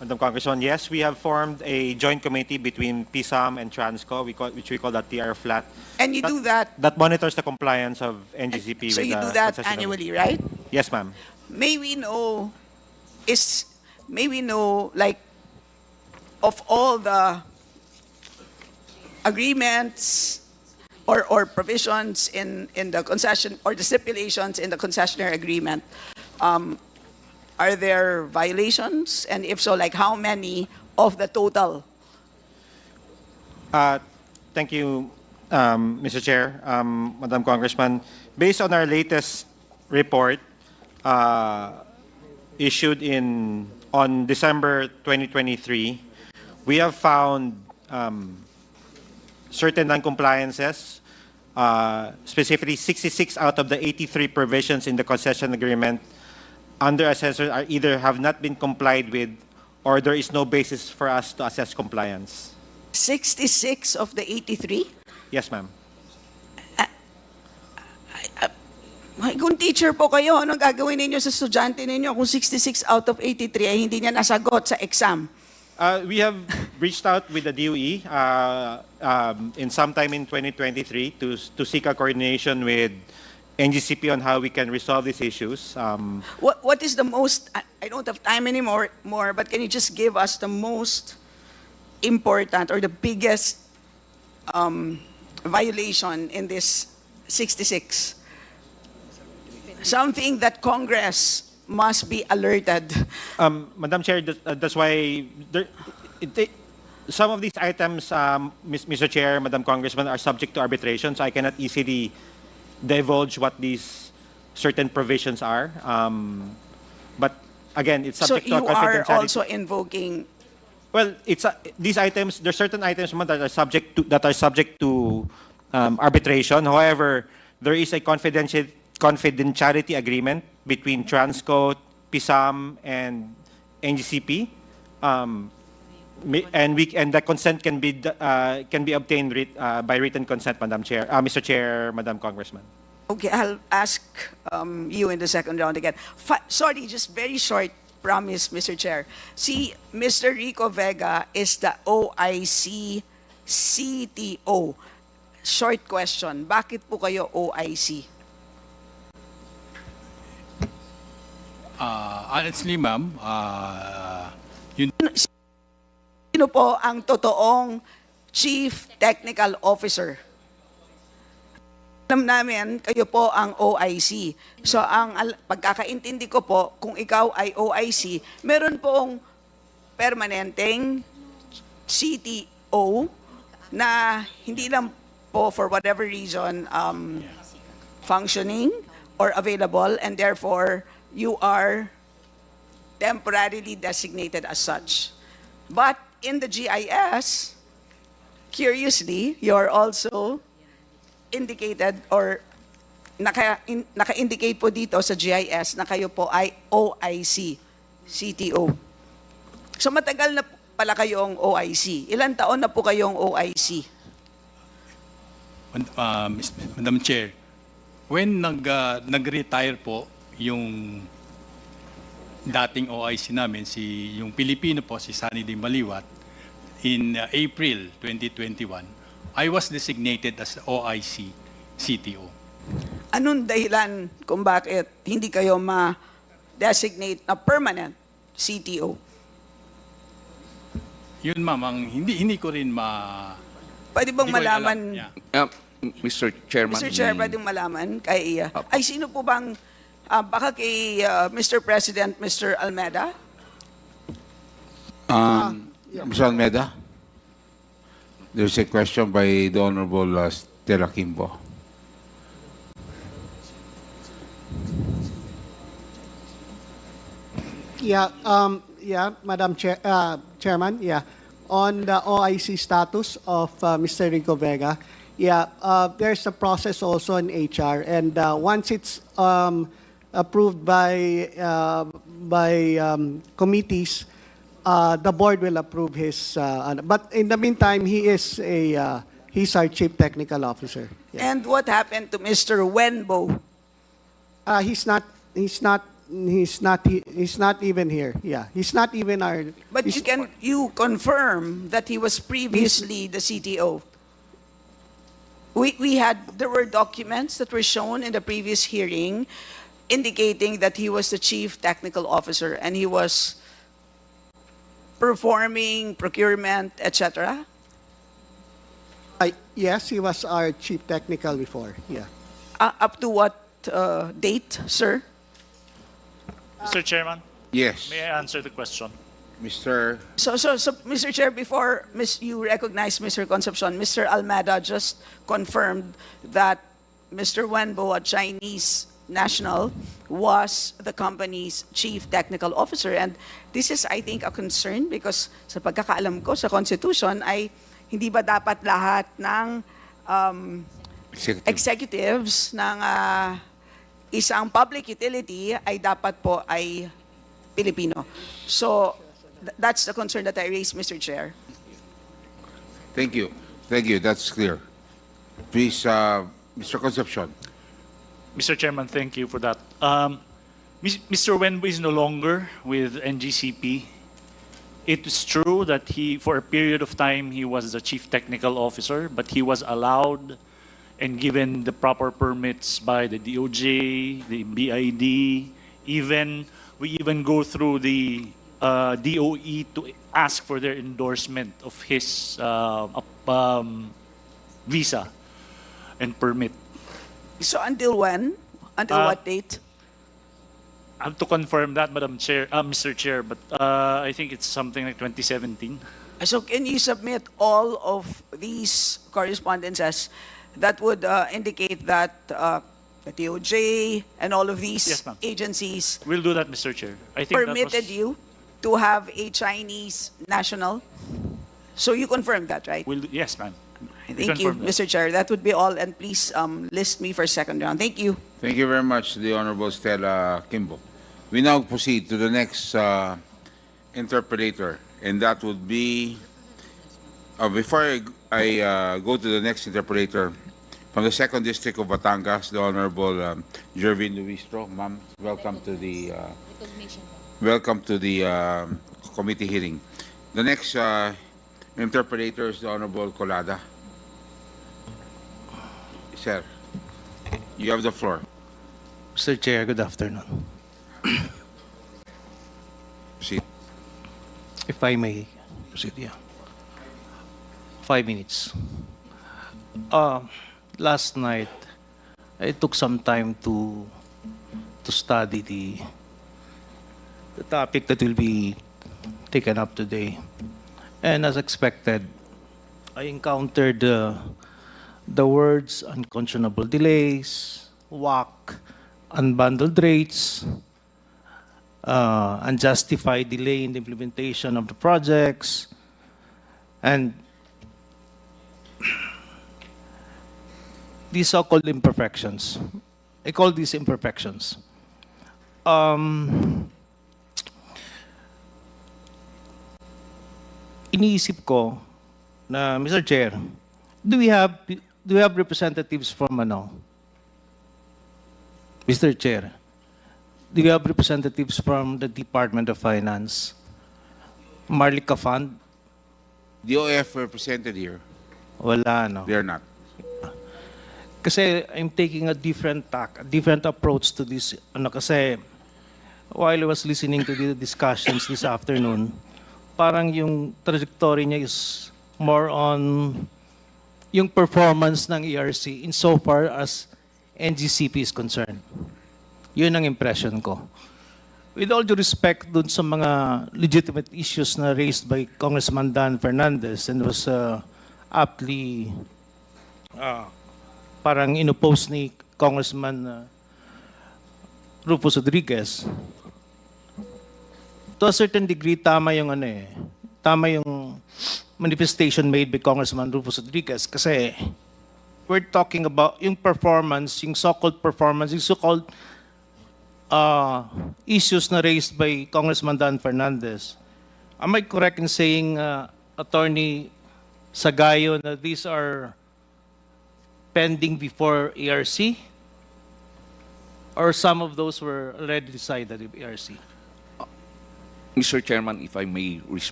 Madam Congressman, yes, we have formed a joint committee between PSAM and Transco, which we call the TR flat. And you do that, That monitors the compliance of NGCP so with you the do that concession annually, right? Yes, ma'am. May we know, like, of all the agreements or provisions in the concession, or the stipulations in the concessionaire agreement, are there violations? And if so, like how many of the total? Thank you, Mr. Chair, Madam Congressman. Based on our latest report issued on December 2023, we have found certain non-compliances, specifically 66 out of the 83 provisions in the concession agreement under assessor are either have not been complied with or there is no basis for us to assess compliance. 66 of the 83? Yes, ma'am. Kung teacher po kayo, anong gagawin ninyo sa estudyante ninyo kung 66 out of 83 ay hindi niya nasagot sa exam? We have reached out with the DOE in sometime in 2023 to seek a coordination with NGCP on how we can resolve these issues. What is the most, I don't have time anymore, but can you just give us the most important or the biggest violation in this 66? Something that Congress must be alerted. Madam Chair, that's why some of these items, Mr. Chair, Madam Congressman, are subject to arbitration, so I cannot easily divulge what these certain provisions are. But again, it's subject to So you are confidentiality. also invoking. Well, these items. There are certain items that are subject to arbitration. However, there is a confidentiality agreement between Transco, PSAM, and NGCP, and the consent can be obtained by written consent, Madam Chair, Mr. Chair, Madam Congressman. Okay, I'll ask you in the second round again. Sorry, just very short promise, Mr. Chair. See, Mr. Rico Vega is the OIC CTO. Short question, bakit po kayo OIC? Honestly, ma'am, yun Sino po ang totoong Chief Technical Officer? Alam namin, kayo po ang OIC. So, pagkakaintindi ko po, kung ikaw ay OIC, meron pong permanenteng CTO na hindi lang po for whatever reason functioning or available, and therefore, you are temporarily designated as such. But in the GIS, curiously, you're also indicated or naka-indicate po dito sa GIS na kayo po ay OIC, CTO. So matagal na pala kayong OIC. Ilan taon na po kayong OIC? Madam Chair, when nag-retire po yung dating OIC namin, yung Pilipino po, si Sunny D. Maliwat, in April 2021, I was designated as OIC CTO. Anong dahilan kung bakit hindi kayo ma-designate na permanent CTO? Yun, ma'am, ang hindi ko rin Pwede bang hindi ko rin alam. malaman, Yeah. Mr. Chairman. Mr. Chair, pwede malaman kay ay sino po bang baka kay Mr. President, Mr. Almeda? Mr. Almeda, there's a question by the Honorable Stella Kimbo. Madam Chairman, on the OIC status of Mr. Rico Vega, there's a process also in HR, and once it's approved by committees, the board will approve his. But in the meantime, he's our chief technical officer. Yeah. And what happened to Mr. Wenbo? He's not he's not even here. Yeah, he's not even our. But he's- you confirm that he was previously the CTO. There were documents that were shown in the previous hearing indicating that he was the chief technical officer and he was performing procurement, etc. Yes, he was our chief technical before. Yeah. Up to what date, sir? Mr. Chairman, Yes, may I answer the question? Mr. So, Mr. Chair, before you recognize Mr. Concepcion, Mr. Almada just confirmed that Mr. Wenbo, a Chinese national, was the company's chief technical officer. And this is, I think, a concern because sa pagkakaalam ko sa Constitution ay hindi ba dapat lahat ng Executive. executives ng isang public utility ay dapat po ay Pilipino. So, that's the concern that I raised, Mr. Chair. Thank you. Thank you. That's clear. Please, Mr. Concepcion. Mr. Chairman, thank you for that. Mr. Wenbo is no longer with NGCP. It is true that for a period of time, he was the chief technical officer, but he was allowed and given the proper permits by the DOJ, the BID, we even go through the DOE to ask for their endorsement of his visa and permit. So until when? Until what date? I have to confirm that, Mr. Chair, but I think it's something like 2017. So can you submit all of these correspondences that would indicate that the DOJ and all of these Yes, ma'am. agencies We'll do that, Mr. Chair. I think permitted you to have a Chinese national? So you confirmed that, right? Yes, ma'am. We Thank you, confirm that. Mr. Chair. That would be all, and please list me for second round. Thank you. Thank you very much, the Honorable Stella Kimbo. We now proceed to the next interpreter, and that would be, before I go to the next interpreter, from the 2nd District of Batangas, the Honorable Jervin Luistro. Ma'am, welcome to the committee hearing. The next interpreter is the Honorable Colada. Sir, you have the floor. Mr. Chair, good afternoon. Proceed. If I may proceed, yeah. 5 minutes. Last night, I took some time to study the topic that will be taken up today. And as expected, I encountered the words unconscionable delays, WAC, unbundled rates, unjustified delay in the implementation of the projects, and these so-called imperfections. I call these imperfections. Iniisip ko na, Mr. Chair, do we have representatives from Mr. Chair, do you have representatives from the Department of Finance, Marlica Fund? The OF represented here. Wala, no? They are not. Kasi I'm taking a different tack, a different approach to this. Kasi while I was listening to the discussions this afternoon, parang yung trajectory niya is more on yung performance ng ERC insofar as NGCP is concerned. Yun ang impression ko. With all due respect dun sa mga legitimate issues na raised by Congressman Dan Fernandez and was aptly parang inopose ni Congressman Rufus Rodriguez, to a certain degree, tama yung tama yung manifestation made by Congressman Rufus Rodriguez kasi we're talking about yung performance, yung so-called performance, yung so-called issues na raised by Congressman Dan Fernandez. Am I correct in saying, Attorney Sagayo, that these are pending before ERC? Or some of those were already decided in ERC? Mr. Chairman, if I may respond.